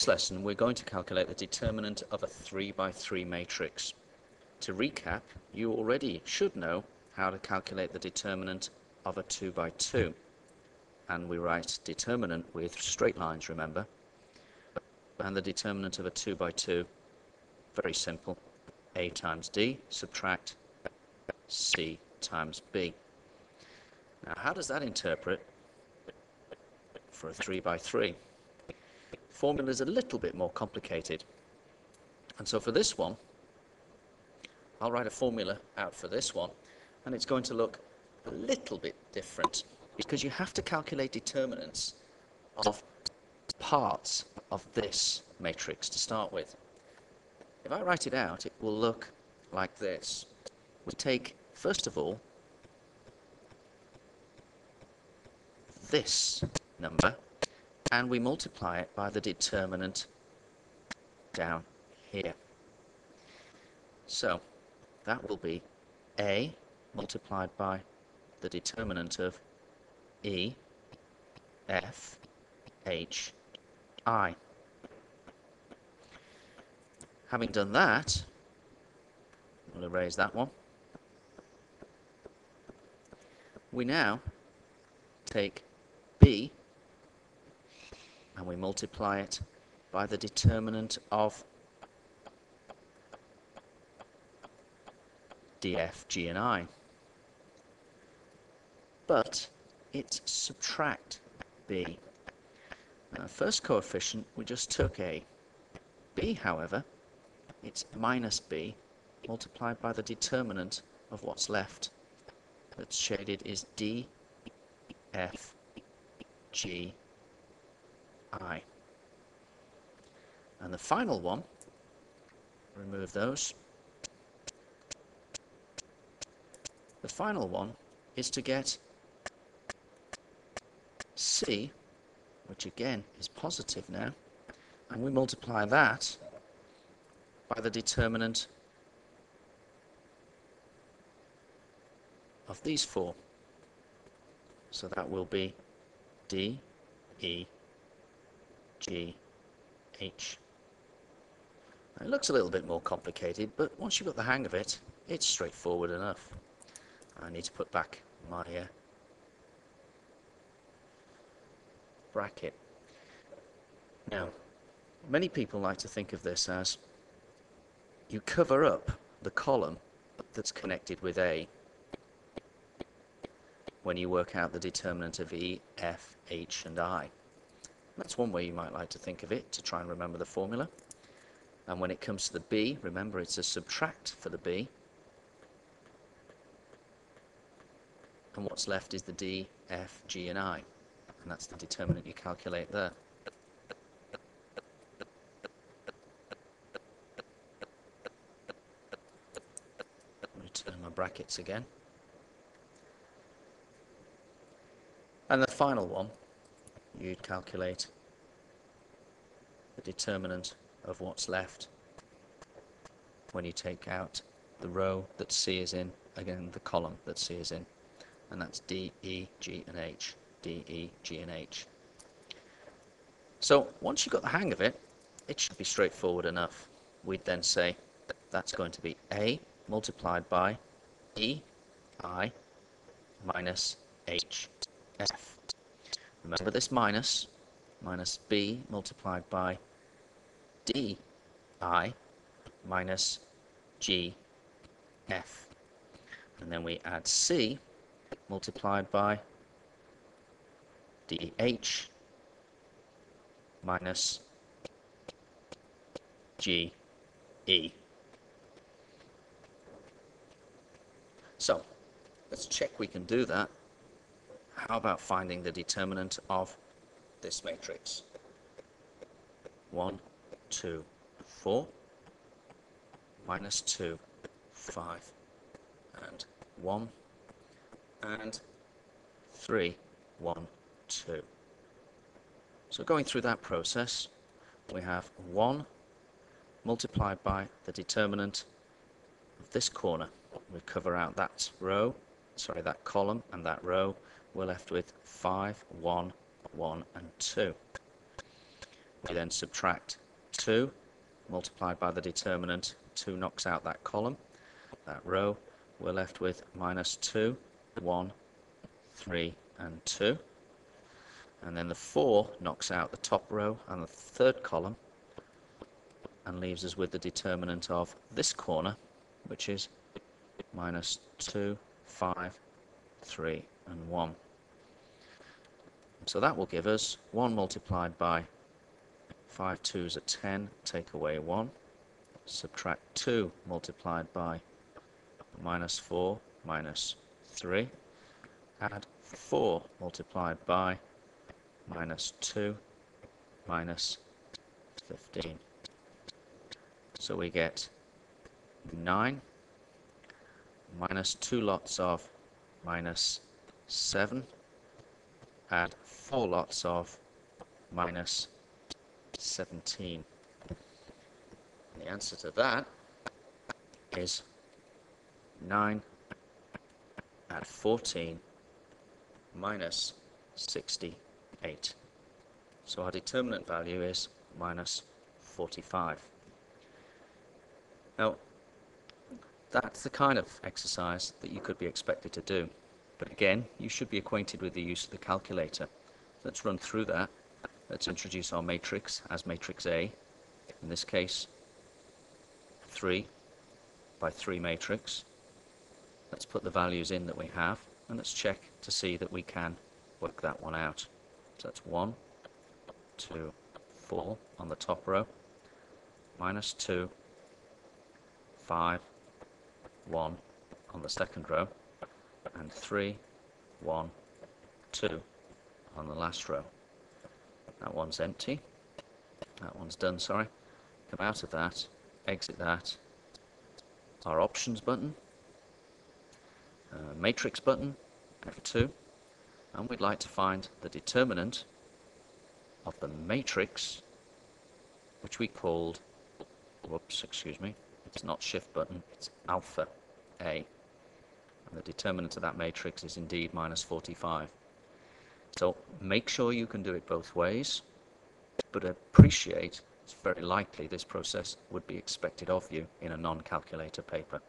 this lesson, we're going to calculate the determinant of a 3 by 3 matrix. To recap, you already should know how to calculate the determinant of a 2 by 2. And we write determinant with straight lines, remember. And the determinant of a 2 by 2, very simple. A times D, subtract C times B. Now, how does that interpret for a 3 by 3? Formula is a little bit more complicated. And so for this one, I'll write a formula out for this one, and it's going to look a little bit different because you have to calculate determinants of parts of this matrix to start with. If I write it out, it will look like this. We take, first of all, this number, and we multiply it by the determinant down here. So that will be A multiplied by the determinant of E, F, H, I. Having done that, we'll erase that one. We now take B and we multiply it by the determinant of D, F, G, and I. But it's subtract B. And the first coefficient, we just took A. B, however, it's minus B multiplied by the determinant of what's left. That's shaded is D, F, G, I. And the final one, remove those. The final one is to get C, which again is positive now, and we multiply that by the determinant of these four. So that will be D, E, G, H. Now, it looks a little bit more complicated, but once you've got the hang of it, it's straightforward enough. I need to put back my bracket. Now, many people like to think of this as you cover up the column that's connected with A when you work out the determinant of E, F, H, and I. That's one way you might like to think of it, to try and remember the formula. And when it comes to the B, remember it's a subtract for the B. And what's left is the D, F, G, and I. And that's the determinant you calculate there. Return my brackets again. And the final one, you'd calculate the determinant of what's left when you take out the row that C is in, again the column that C is in. And that's D, E, G, and H. D, E, G, and H. So once you've got the hang of it, it should be straightforward enough. We'd then say that's going to be A multiplied by E, I, minus H, F. Remember this minus B multiplied by D, I, minus G, F. And then we add C multiplied by DH minus GE. So let's check we can do that. How about finding the determinant of this matrix? 1, 2, 4, minus 2, 5, and 1, and 3, 1, 2. So going through that process, we have 1 multiplied by the determinant of this corner. We cover out that row, that column and that row. We're left with 5, 1, 1, and 2. We then subtract 2, multiplied by the determinant. 2 knocks out that column, that row. We're left with minus 2, 1, 3, and 2. And then the 4 knocks out the top row and the third column and leaves us with the determinant of this corner, which is minus 2, 5, 3, and 1. So that will give us 1 multiplied by 5 2s are 10, take away 1, subtract 2 multiplied by minus 4 minus 3, add 4 multiplied by minus 2 minus 15. So we get 9 minus 2 lots of minus 7, add 4 lots of minus 17. And the answer to that is 9 add 14 minus 68. So our determinant value is minus 45. Now, that's the kind of exercise that you could be expected to do. But again, you should be acquainted with the use of the calculator. Let's run through that. Let's introduce our matrix as matrix A. In this case, 3 by 3 matrix. Let's put the values in that we have, and let's check to see that we can work that one out. So that's 1, 2, 4 on the top row, minus 2, 5, 1 on the second row, and 3, 1, 2 on the last row. That one's empty. That one's done, sorry. Come out of that, exit that. Our options button, matrix button, F2, and we'd like to find the determinant of the matrix, which we called, whoops, excuse me, it's not shift button, it's alpha A. And the determinant of that matrix is indeed minus 45. So make sure you can do it both ways, but appreciate it's very likely this process would be expected of you in a non-calculator paper.